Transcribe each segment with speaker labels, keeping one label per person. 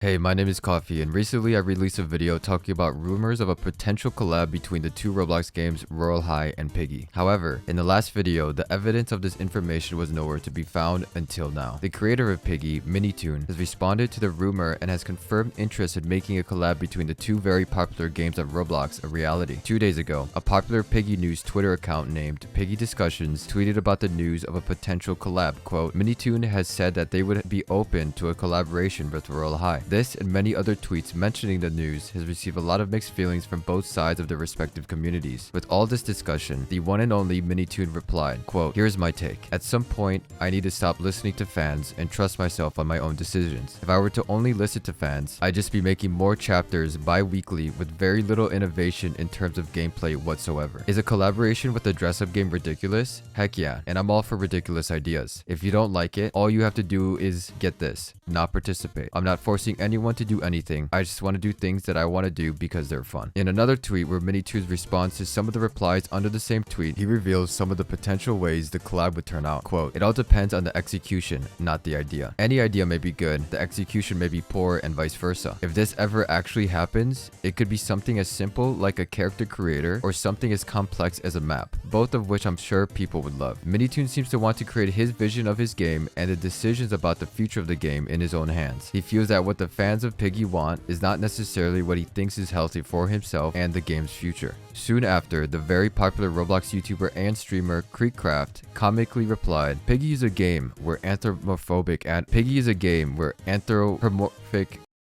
Speaker 1: Hey, my name is coffv, and recently I released a video talking about rumors of a potential collab between the two Roblox games Royale High and Piggy. However, in the last video, the evidence of this information was nowhere to be found until now. The creator of Piggy, Minitoon, has responded to the rumor and has confirmed interest in making a collab between the two very popular games on Roblox a reality. 2 days ago, a popular Piggy News Twitter account named Piggy Discussions tweeted about the news of a potential collab. Quote, Minitoon has said that they would be open to a collaboration with Royale High. This and many other tweets mentioning the news has received a lot of mixed feelings from both sides of the respective communities. With all this discussion, the one and only Minitoon replied, quote, here's my take. At some point, I need to stop listening to fans and trust myself on my own decisions. If I were to only listen to fans, I'd just be making more chapters bi-weekly with very little innovation in terms of gameplay whatsoever. Is a collaboration with a dress-up game ridiculous? Heck yeah, and I'm all for ridiculous ideas. If you don't like it, all you have to do is get this, not participate. I'm not forcing anyone to do anything. I just want to do things that I want to do because they're fun. In another tweet where Minitoon's responds to some of the replies under the same tweet, he reveals some of the potential ways the collab would turn out. Quote, it all depends on the execution, not the idea. Any idea may be good, the execution may be poor, and vice versa. If this ever actually happens, it could be something as simple like a character creator or something as complex as a map, both of which I'm sure people would love. Minitoon seems to want to create his vision of his game and the decisions about the future of the game in his own hands. He feels that what the fans of Piggy want is not necessarily what he thinks is healthy for himself and the game's future. Soon after, the very popular Roblox YouTuber and streamer Creekcraft comically replied, Piggy is a game where anthropomorphic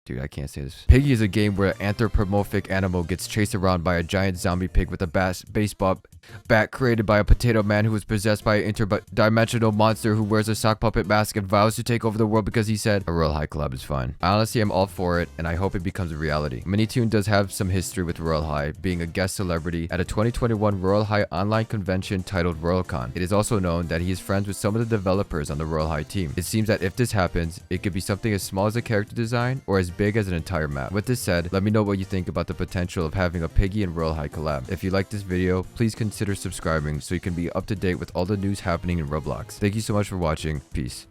Speaker 1: Dude, I can't say this. Piggy is a game where an anthropomorphic animal gets chased around by a giant zombie pig with a baseball bat created by a potato man who is possessed by an interdimensional monster who wears a sock puppet mask and vows to take over the world because he said a Royale High collab is fine. I honestly am all for it, and I hope it becomes a reality. Minitoon does have some history with Royale High, being a guest celebrity at a 2021 Royale High online convention titled RoyaleCon. It is also known that he is friends with some of the developers on the Royale High team. It seems that if this happens, it could be something as small as a character design or as big as an entire map. With this said, let me know what you think about the potential of having a Piggy and Royale High collab. If you like this video, please consider subscribing so you can be up to date with all the news happening in Roblox. Thank you so much for watching. Peace.